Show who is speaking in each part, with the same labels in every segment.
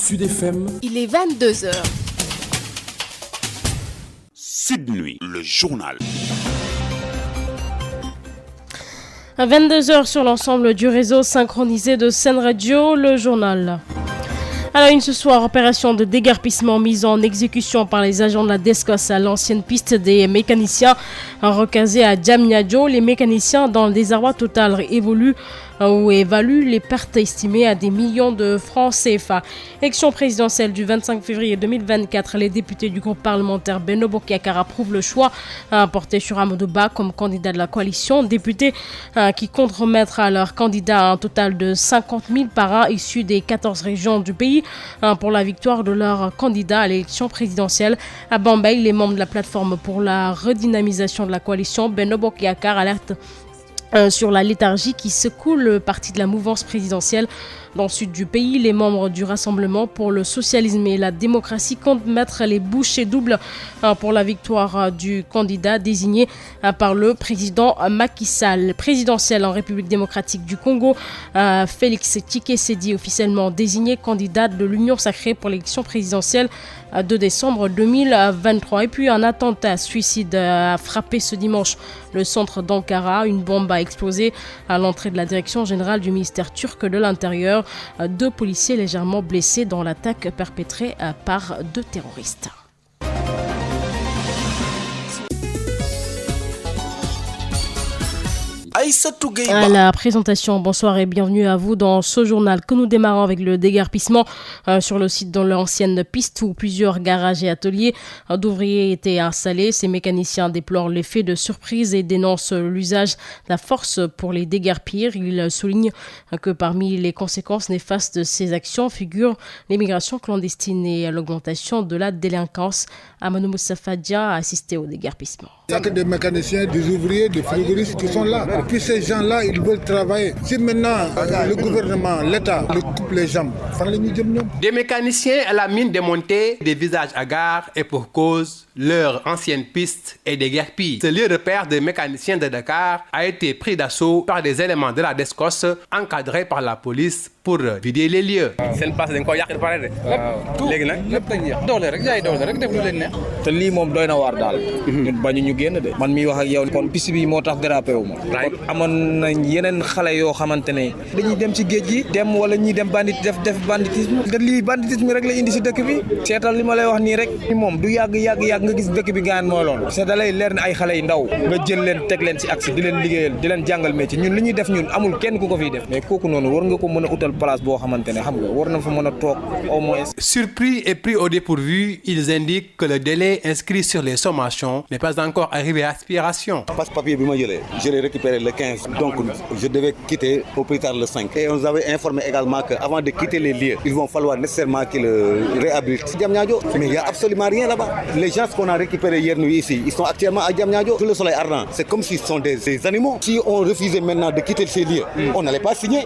Speaker 1: Sud FM.
Speaker 2: Il est 22h.
Speaker 3: Sud Nuit, le journal.
Speaker 4: À 22h sur l'ensemble du réseau synchronisé de Sen Radio, le journal. À la une ce soir, opération de déguerpissement mise en exécution par les agents de la DSCOS à l'ancienne piste des mécaniciens recasés à Diamniadio. Les mécaniciens, dans le désarroi total, évoluent ou évaluent les pertes estimées à des millions de francs CFA. Élection présidentielle du 25 février 2024, les députés du groupe parlementaire Benno Bokk Yakaar approuvent le choix porté sur Amadou Ba comme candidat de la coalition. Députés qui comptent remettre à leur candidat un total de 50 000 parrains issus des 14 régions du pays pour la victoire de leur candidat à l'élection présidentielle. À Bambey, les membres de la plateforme pour la redynamisation de la coalition Benno Bokk Yakaar alertent sur la léthargie qui secoue le parti de la mouvance présidentielle. Dans le sud du pays, les membres du Rassemblement pour le socialisme et la démocratie comptent mettre les bouchées doubles pour la victoire du candidat désigné par le président Macky Sall. Présidentielle en République démocratique du Congo, Félix Tshisekedi officiellement désigné candidat de l'Union sacrée pour l'élection présidentielle de décembre 2023. Et puis un attentat suicide a frappé ce dimanche le centre d'Ankara. Une bombe a explosé à l'entrée de la direction générale du ministère turc de l'Intérieur. 2 policiers légèrement blessés dans l'attaque perpétrée par 2 terroristes. À la présentation, bonsoir et bienvenue à vous dans ce journal que nous démarrons avec le déguerpissement sur le site de l'ancienne piste où plusieurs garages et ateliers d'ouvriers étaient installés. Ces mécaniciens déplorent l'effet de surprise et dénoncent l'usage de la force pour les déguerpir. Ils soulignent que parmi les conséquences néfastes de ces actions figurent l'immigration clandestine et l'augmentation de la délinquance. Amadou Moustapha Dia a assisté au déguerpissement.
Speaker 5: Il n'y a que des mécaniciens, des ouvriers, des frigoristes qui sont là. Et puis ces gens-là, ils veulent travailler. Si maintenant le gouvernement, l'État, le coupe les jambes,
Speaker 6: des mécaniciens à la mine démontée, des visages hagards et pour cause, leur ancienne piste est déguerpie. Ce lieu de repère des mécaniciens de Dakar a été pris d'assaut par des éléments de la DSCOS encadrés par la police pour vider les lieux. C'est une place d'un koy yàq pare de. Tout léegi nag lépp dañ yàq doole rek jaay doole rek def lu leen neex.
Speaker 7: Te lii moom doy na waar daal. ñun bañu ñu génn de. Man mi wax ak yow kon piste bi moo tax dérapé wu ma. kon amoon nañ yeneen xale yoo xamante ne dañuy dem ci géej gi dem wala ñuy dem def banditisme. te lii banditisme rek la indi si dëkk bi. seetal li ma lay wax nii rek moom du yàgg nga gis dëkk bi gaan mooy loolu. c'est da lay leer ne ay xale yu ndaw nga jël leen teg leen si axe di leen liggéeyal di leen jàngal métier ñun li ñuy def ñun amul kenn ku ko fiy def mais kooku noonu war nga ko mën a utal place boo xamante ne xam nga war na fa mën a toog au moins.
Speaker 6: Surpris et pris au dépourvu, ils indiquent que le délai inscrit sur les sommations n'est pas encore arrivé à expiration.
Speaker 8: Papier bi ma jëlee, je l'ai récupéré le 15, donc je devais quitter au plus tard le 5. Et on nous avait informé également qu'avant de quitter les lieux, il va falloir nécessairement qu'ils réhabilitent Diamniadio. Mais il n'y a absolument rien là-bas. Les gens qu'on a récupérés hier nuit ici, ils sont actuellement à Diamniadio. Sous le soleil ardent, c'est comme s'ils sont des animaux. Si on refusait maintenant de quitter ces lieux, on n'allait pas signer.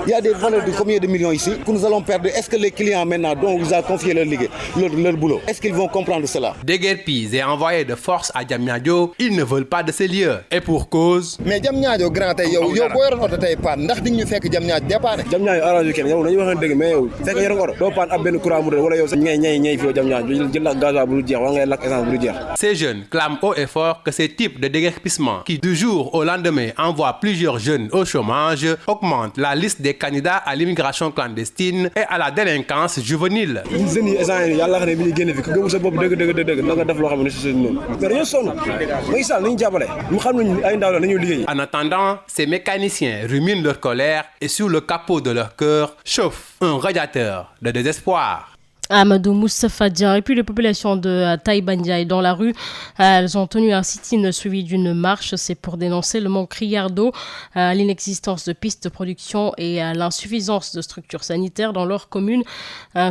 Speaker 8: Il y a des valeurs de combien de millions ici que nous allons perdre. Est-ce que les clients maintenant dont on vous a confié leur boulot, est-ce qu'ils vont comprendre cela?
Speaker 6: Déguerpis et envoyés de force à Diamniadio, ils ne veulent pas de ces lieux. Et pour cause.
Speaker 9: Mais Diamniadio grand tey yow boo yoroon oto tey paan ndax di nga ñu fekk Diamniadio départ.
Speaker 7: Diamniadio arrangé kenn yow dañuy wax dëgg mais yow fekk yoroon oto doo paan ab benn courant bu wala yow sa ñay fi Diamniadio jël la gasoil bu jeex wala ngay lakk essence bu jeex.
Speaker 6: Ces jeunes clament haut et fort que ces types de déguerpissement qui du jour au lendemain envoient plusieurs jeunes au chômage augmentent la liste des candidats à l'immigration clandestine et à la délinquance juvénile. En attendant, ces mécaniciens ruminent leur colère et sur le capot de leur cœur chauffe un radiateur de désespoir.
Speaker 4: Amadou Moustapha Dia. Et puis les populations de Taïba Ndiaye dans la rue, elles ont tenu un sit-in suivi d'une marche. C'est pour dénoncer le manque criard d'eau, l'inexistence de pistes de production et l'insuffisance de structures sanitaires dans leur commune.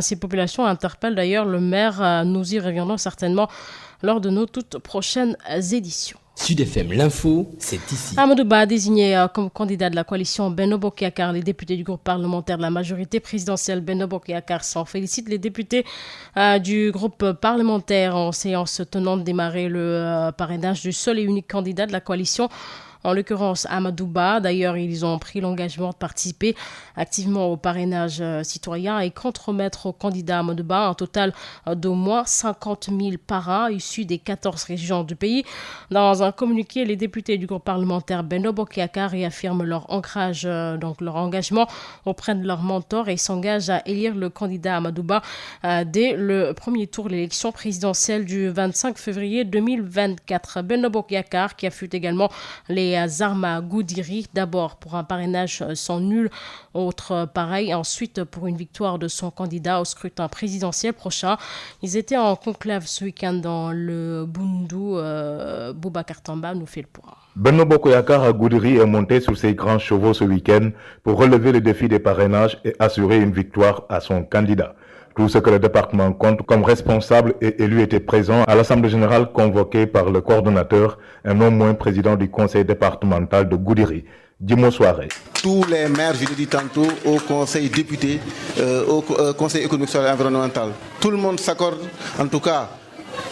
Speaker 4: Ces populations interpellent d'ailleurs le maire. Nous y reviendrons certainement lors de nos toutes prochaines éditions.
Speaker 1: Sud FM, l'info, c'est ici.
Speaker 4: Amadou Ba désigné comme candidat de la coalition Benno Bokk Yakaar. Les députés du groupe parlementaire de la majorité présidentielle Benno Bokk Yakaar s'en félicitent. Les députés du groupe parlementaire en séance tenante démarrer le parrainage du seul et unique candidat de la coalition en l'occurrence Amadouba. D'ailleurs, ils ont pris l'engagement de participer activement au parrainage citoyen et contremettre au candidat Amadouba un total d'au moins 50 000 parrains issus des 14 régions du pays. Dans un communiqué, les députés du groupe parlementaire Benno Bokk Yakaar réaffirment leur engagement auprès de leur mentor et s'engagent à élire le candidat Amadouba dès le premier tour de l'élection présidentielle du 25 février 2024. Benno Bokk Yakaar qui affûte également les armes à Goudiri, d'abord pour un parrainage sans nul autre pareil, ensuite pour une victoire de son candidat au scrutin présidentiel prochain. Ils étaient en conclave ce week-end dans le Bundu. Boubacar Tamba nous fait le point.
Speaker 2: Benno Bokk Yakaar à Goudiri est monté sur ses grands chevaux ce week-end pour relever le défi des parrainages et assurer une victoire à son candidat. Tout ce que le département compte comme responsable et élu était présent à l'Assemblée générale convoquée par le coordonnateur, un non moins président du conseil départemental de Goudiri, Dimo Soare.
Speaker 10: Tous les maires, je l'ai dit tantôt, au conseil député, au conseil économique, social et environnemental. Tout le monde s'accorde, en tout cas,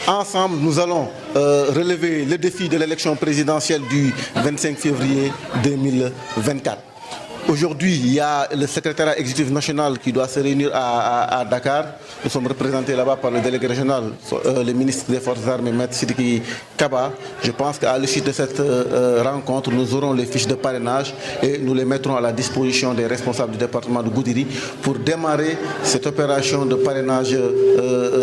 Speaker 10: ensemble, nous allons relever le défi de l'élection présidentielle du 25 février 2024. Aujourd'hui, il y a le secrétariat exécutif national qui doit se réunir à Dakar. Nous sommes représentés là-bas par le délégué régional, le ministre des Forces armées, M. Sidiki Kaba. Je pense qu'à l'issue de cette rencontre, nous aurons les fiches de parrainage et nous les mettrons à la disposition des responsables du département de Goudiri pour démarrer cette opération de parrainage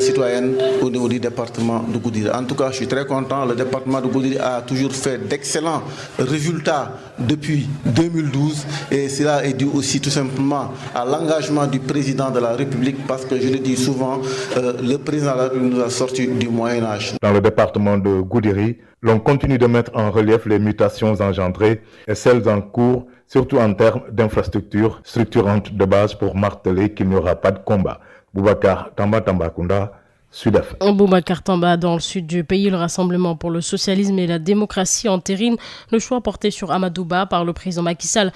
Speaker 10: citoyenne au niveau du département de Goudiri. En tout cas, je suis très content. Le département de Goudiri a toujours fait d'excellents résultats depuis 2012 et cela est dû aussi tout simplement à l'engagement du président de la République parce que je le dis souvent, le président de la République nous a sorti du Moyen-Âge.
Speaker 2: Dans le département de Goudiri, l'on continue de mettre en relief les mutations engendrées et celles en cours, surtout en termes d'infrastructures structurantes de base pour marteler qu'il n'y aura pas de combat. Boubacar Tambacounda, Sud-Afrique.
Speaker 4: Boubacar Tamba, dans le sud du pays, le Rassemblement pour le socialisme et la démocratie entérine le choix porté sur Amadouba par le président Macky Sall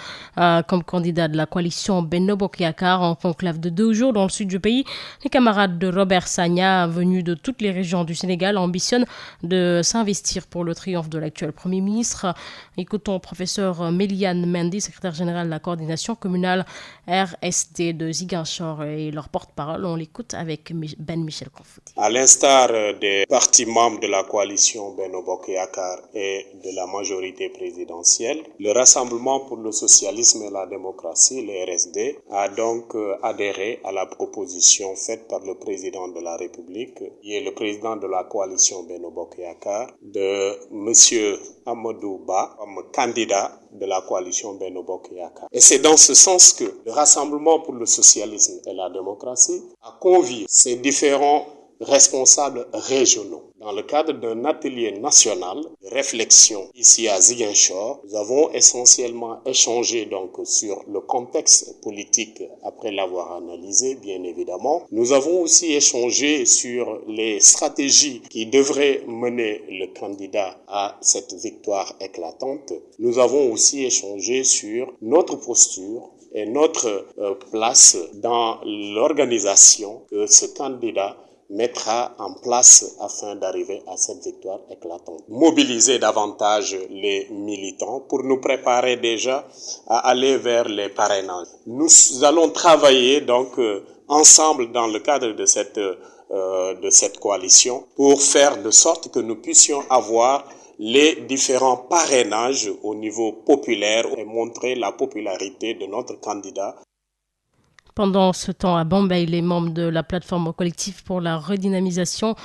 Speaker 4: comme candidat de la coalition Benno Bokk Yakaar en conclave de 2 jours dans le sud du pays. Les camarades de Robert Sagna, venus de toutes les régions du Sénégal, ambitionnent de s'investir pour le triomphe de l'actuel Premier ministre. Écoutons professeur Méliane Mendy, secrétaire général de la coordination communale RSD de Ziguinchor et leur porte-parole. On l'écoute avec Ben Michel Konfouti.
Speaker 11: À l'instar des partis membres de la coalition Benno Bokk Yakaar et de la majorité présidentielle, le Rassemblement pour le socialisme et la démocratie, le RSD, a donc adhéré à la proposition faite par le président de la République, qui est le président de la coalition Benno Bokk Yakaar, de M. Amadou Ba comme candidat de la coalition Benno Bokk Yakaar. Et c'est dans ce sens que le Rassemblement pour le socialisme et la démocratie a convié ces différents responsables régionaux. Dans le cadre d'un atelier national de réflexion ici à Ziguinchor, nous avons essentiellement échangé donc sur le contexte politique après l'avoir analysé, bien évidemment. Nous avons aussi échangé sur les stratégies qui devraient mener le candidat à cette victoire éclatante. Nous avons aussi échangé sur notre posture et notre place dans l'organisation que ce candidat mettra en place afin d'arriver à cette victoire éclatante. Mobiliser davantage les militants pour nous préparer déjà à aller vers les parrainages. Nous allons travailler donc ensemble dans le cadre de cette coalition pour faire de sorte que nous puissions avoir les différents parrainages au niveau populaire et montrer la popularité de notre candidat.
Speaker 4: Pendant ce temps, à Bombay, les membres de la plateforme collective pour la redynamisation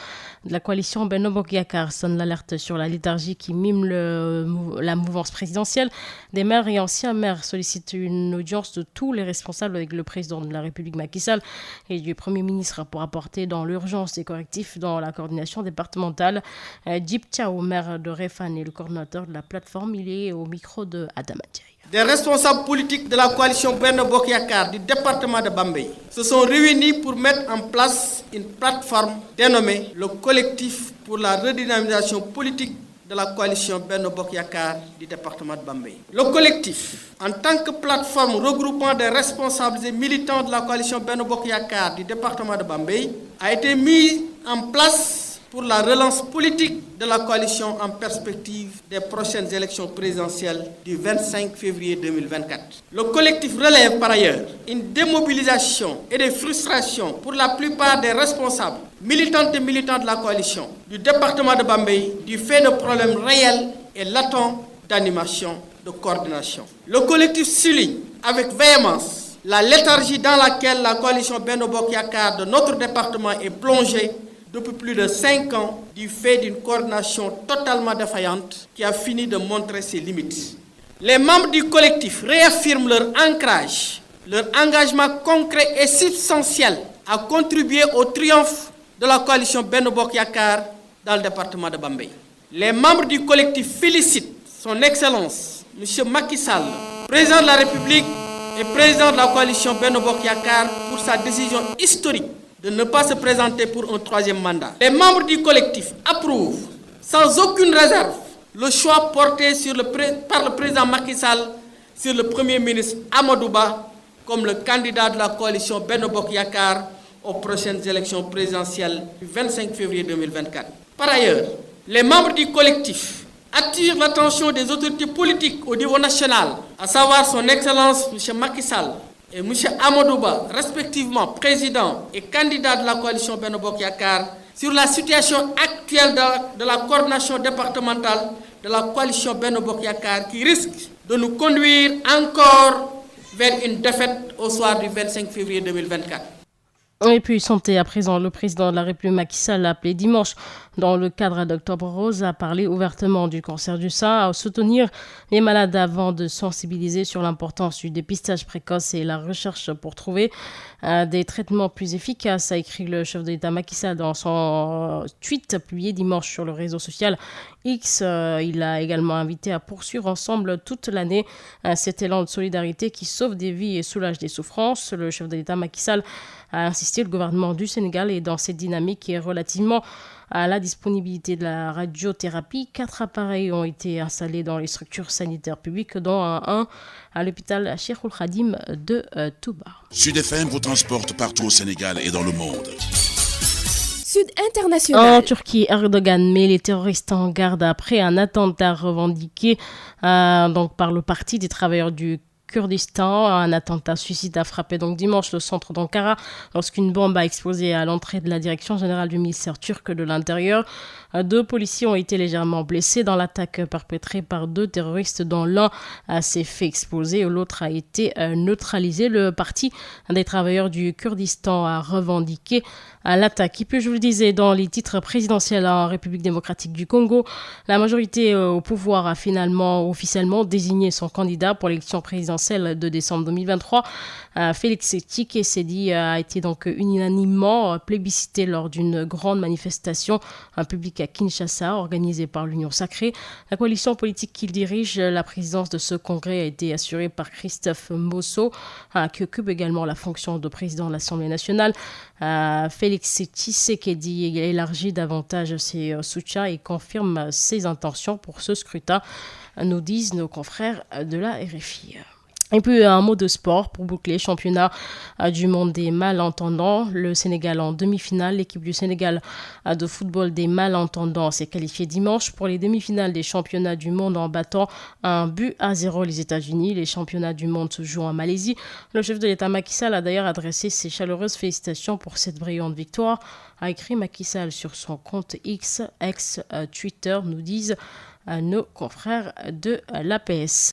Speaker 4: de la coalition Benno Bokk Yakaar sonnent l'alerte sur la léthargie qui mime la mouvance présidentielle. Des maires et anciens maires sollicitent une audience de tous les responsables avec le président de la République Macky Sall et du Premier ministre pour apporter dans l'urgence des correctifs dans la coordination départementale. Djib Thiaw, maire de Réfane et le coordinateur de la plateforme, il est au micro de Adama Diaye.
Speaker 12: Des responsables politiques de la coalition Benno Bokk Yakaar du département de Bambey se sont réunis pour mettre en place une plateforme dénommée le collectif pour la redynamisation politique de la coalition Benno Bokk Yakaar du département de Bambey. Le collectif, en tant que plateforme regroupant des responsables et militants de la coalition Benno Bokk Yakaar du département de Bambey, a été mis en place pour la relance politique de la coalition en perspective des prochaines élections présidentielles du 25 février 2024. Le collectif relève par ailleurs une démobilisation et des frustrations pour la plupart des responsables, militantes et militants de la coalition du département de Bambey du fait de problèmes réels et latents d'animation, de coordination. Le collectif souligne avec véhémence la léthargie dans laquelle la coalition Benno Bokk Yakaar de notre département est plongée depuis plus de 5 ans du fait d'une coordination totalement défaillante qui a fini de montrer ses limites. Les membres du collectif réaffirment leur ancrage, leur engagement concret et substantiel à contribuer au triomphe de la coalition Benno Bokk Yakaar dans le département de Bambey. Les membres du collectif félicitent son Excellence, M. Macky Sall, président de la République et président de la coalition Benno Bokk Yakaar pour sa décision historique de ne pas se présenter pour un 3e mandat. Les membres du collectif approuvent sans aucune réserve le choix porté par le président Macky Sall sur le Premier ministre Amadou Ba comme le candidat de la coalition Benno Bokk Yakaar aux prochaines élections présidentielles du 25 février 2024. Par ailleurs, les membres du collectif attirent l'attention des autorités politiques au niveau national, à savoir son Excellence M. Macky Sall et M. Amadou Ba, respectivement président et candidat de la coalition Benno Bokk Yakaar, sur la situation actuelle de la coordination départementale de la coalition Benno Bokk Yakaar qui risque de nous conduire encore vers une défaite au soir du 25 février 2024.
Speaker 4: Et puis santé à présent, le président de la République Macky Sall a appelé dimanche dans le cadre d'Octobre Rose à parler ouvertement du cancer du sein, à soutenir les malades avant de sensibiliser sur l'importance du dépistage précoce et la recherche pour trouver des traitements plus efficaces, a écrit le chef de l'État Macky Sall dans son tweet publié dimanche sur le réseau social X. Il a également invité à poursuivre ensemble toute l'année cet élan de solidarité qui sauve des vies et soulage des souffrances. Le chef de l'État Macky Sall a insisté, le gouvernement du Sénégal est dans cette dynamique et relativement à la disponibilité de la radiothérapie. 4 appareils ont été installés dans les structures sanitaires publiques, dont un à l'hôpital Cheikhoul Khadim de Touba.
Speaker 3: Sud FM vous transporte partout au Sénégal et dans le monde.
Speaker 13: Sud International.
Speaker 4: En Turquie, Erdogan met les terroristes en garde après un attentat revendiqué donc par le Parti des travailleurs du Kurdistan. Un attentat suicide a frappé donc dimanche le centre d'Ankara lorsqu'une bombe a explosé à l'entrée de la direction générale du ministère turc de l'Intérieur. 2 policiers ont été légèrement blessés dans l'attaque perpétrée par 2 terroristes dont l'un s'est fait exploser et l'autre a été neutralisé. Le Parti des travailleurs du Kurdistan a revendiqué l'attaque. Et puis je vous le disais, dans les titres présidentiels en République démocratique du Congo, la majorité au pouvoir a finalement officiellement désigné son candidat pour l'élection présidentielle de décembre 2023. Félix Tshisekedi a été donc unanimement plébiscité lors d'une grande manifestation publique à Kinshasa organisée par l'Union Sacrée. La coalition politique qu'il dirige, la présidence de ce congrès a été assurée par Christophe Mosso, qui occupe également la fonction de président de l'Assemblée nationale. Félix Tshisekedi élargit davantage ses soutiens et confirme ses intentions pour ce scrutin, nous disent nos confrères de la RFI. Et puis un mot de sport pour boucler, championnat du monde des malentendants. Le Sénégal en demi-finale. L'équipe du Sénégal de football des malentendants s'est qualifiée dimanche pour les demi-finales des championnats du monde en battant 1-0 les États-Unis. Les championnats du monde se jouent en Malaisie. Le chef de l'État Macky Sall a d'ailleurs adressé ses chaleureuses félicitations pour cette brillante victoire, a écrit Macky Sall sur son compte X, ex-Twitter, nous disent nos confrères de l'APS.